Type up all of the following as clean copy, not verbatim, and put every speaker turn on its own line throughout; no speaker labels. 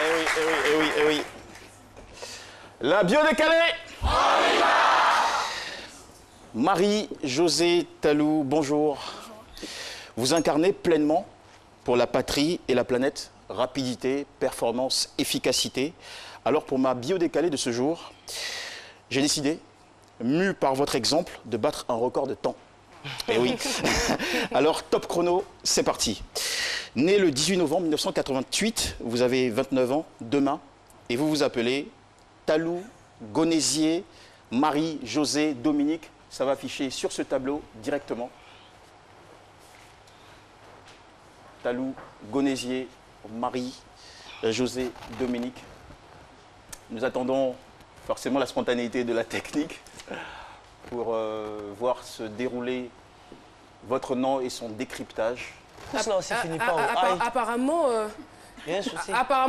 oui, eh oui, eh oui, eh oui. La bio décalée. Marie-Josée Talou, bonjour. Vous incarnez pleinement pour la patrie et la planète rapidité, performance, efficacité. Alors pour ma bio décalée de ce jour, j'ai décidé, mu par votre exemple, de battre un record de temps. Eh oui. Alors top chrono, c'est parti. Né le 18 novembre 1988, vous avez 29 ans demain et vous vous appelez Talou Gonézier Marie-Josée Dominique. Ça va afficher sur ce tableau directement. Talou Gonézier Marie-Josée Dominique. Nous attendons forcément la spontanéité de la technique pour voir se dérouler votre nom et son décryptage.
Apparemment,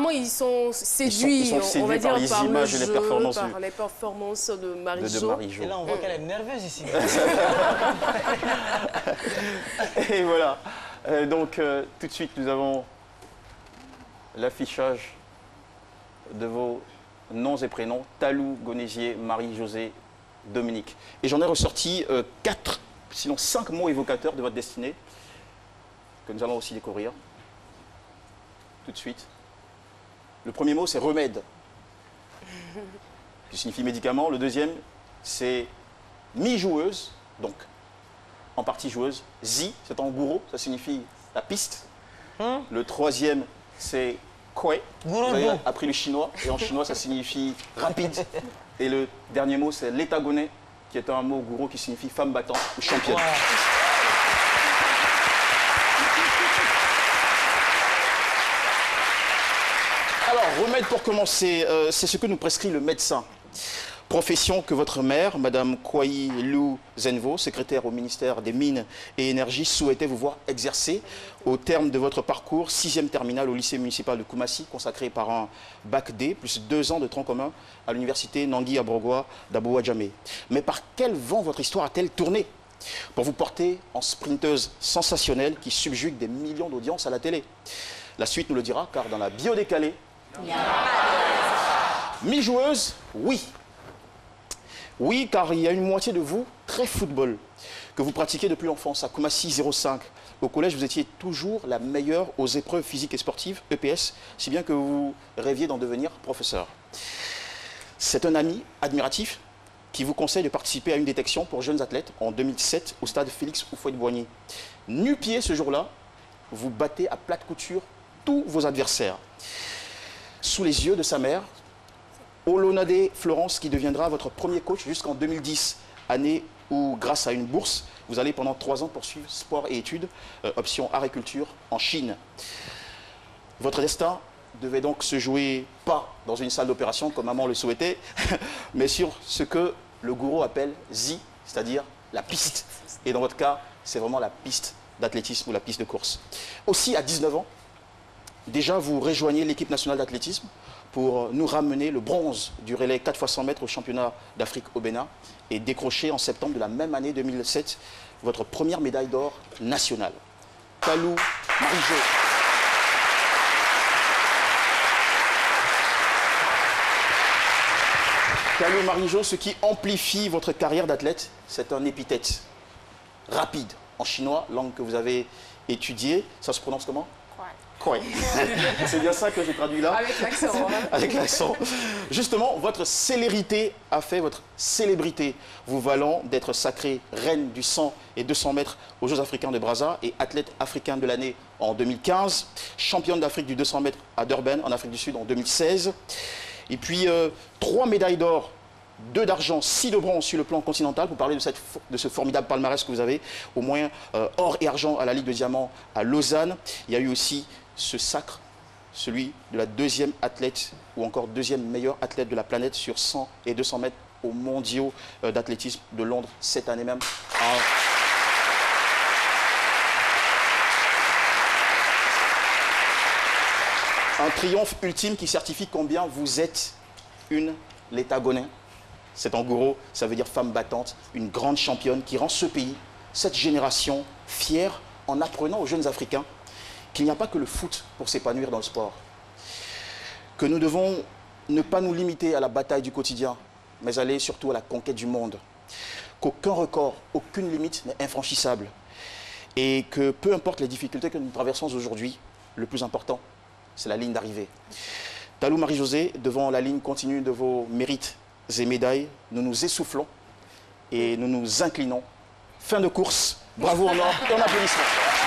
ils sont séduits,
on va dire,
par les images
et les performances,
par les performances de Marie-Jo.
Et là, on voit qu'elle est nerveuse ici.
Et voilà. Donc, tout de suite, nous avons l'affichage de vos noms et prénoms. Talou Gonézier Marie-Josée Dominique. Et j'en ai ressorti 4, sinon 5 mots évocateurs de votre destinée que nous allons aussi découvrir tout de suite. Le premier mot, c'est remède, qui signifie médicament. Le deuxième, c'est mi-joueuse, donc en partie joueuse. Zi, c'est en gouro, ça signifie la piste. Le troisième, c'est kwe. Vous avez appris le chinois, et en chinois, ça signifie rapide. Et le dernier mot, c'est l'étagoné, qui est un mot gouro qui signifie femme battante ou championne. Wow. Alors, remède pour commencer, c'est ce que nous prescrit le médecin. Profession que votre mère, Madame Kwai Lou Zenvo, secrétaire au ministère des Mines et Énergie, souhaitait vous voir exercer au terme de votre parcours, 6e terminale au lycée municipal de Koumassi, consacré par un bac D, plus 2 ans de tronc commun à l'université Nangui Abrogwa d'Abou Adjamé. Mais par quel vent votre histoire a-t-elle tourné pour vous porter en sprinteuse sensationnelle qui subjugue des millions d'audiences à la télé? La suite nous le dira, car dans la bio décalée, mi-joueuse, oui. Oui, car il y a une moitié de vous très football, que vous pratiquez depuis l'enfance, à Koumassi 05. Au collège, vous étiez toujours la meilleure aux épreuves physiques et sportives, EPS, si bien que vous rêviez d'en devenir professeur. C'est un ami admiratif qui vous conseille de participer à une détection pour jeunes athlètes en 2007 au stade Félix Houphouët-Boigny. Nu-pied ce jour-là, vous battez à plate couture tous vos adversaires. Sous les yeux de sa mère, Olonade Florence, qui deviendra votre premier coach jusqu'en 2010, année où, grâce à une bourse, vous allez pendant 3 ans poursuivre sport et études, option art et culture, en Chine. Votre destin devait donc se jouer pas dans une salle d'opération comme maman le souhaitait, mais sur ce que le gourou appelle Zi, c'est-à-dire la piste. Et dans votre cas, c'est vraiment la piste d'athlétisme ou la piste de course. Aussi, à 19 ans, déjà vous rejoignez l'équipe nationale d'athlétisme pour nous ramener le bronze du relais 4 x 100 mètres au championnat d'Afrique au Bénin et décrocher en septembre de la même année 2007 votre première médaille d'or nationale. Talou Marie-Jo. Talou Marie-Jo, ce qui amplifie votre carrière d'athlète, c'est un épithète rapide en chinois, langue que vous avez étudiée. Ça se prononce comment? Kwe. C'est bien ça que j'ai traduit là.
Avec l'accent.
Avec l'accent. Justement, votre célérité a fait votre célébrité, vous valant d'être sacrée reine du 100 et 200 mètres aux Jeux africains de Brazza et athlète africain de l'année en 2015, championne d'Afrique du 200 mètres à Durban en Afrique du Sud en 2016. Et puis 3 médailles d'or, 2 d'argent, 6 de bronze sur le plan continental. Vous parlez de ce formidable palmarès que vous avez, au moins or et argent à la Ligue de Diamant à Lausanne. Il y a eu aussi ce sacre, celui de la 2e athlète ou encore 2e meilleure athlète de la planète sur 100 et 200 mètres aux mondiaux d'athlétisme de Londres cette année même. Un triomphe ultime qui certifie combien vous êtes une létagonais. C'est en gouro, ça veut dire femme battante, une grande championne qui rend ce pays, cette génération, fière en apprenant aux jeunes Africains qu'il n'y a pas que le foot pour s'épanouir dans le sport. que nous devons ne pas nous limiter à la bataille du quotidien, mais aller surtout à la conquête du monde. Qu'aucun record, aucune limite n'est infranchissable. Et que peu importe les difficultés que nous traversons aujourd'hui, le plus important, c'est la ligne d'arrivée. Talou Marie-Josée, devant la ligne continue de vos mérites et médailles, nous nous essoufflons et nous nous inclinons. Fin de course, bravo en or et en applaudissements.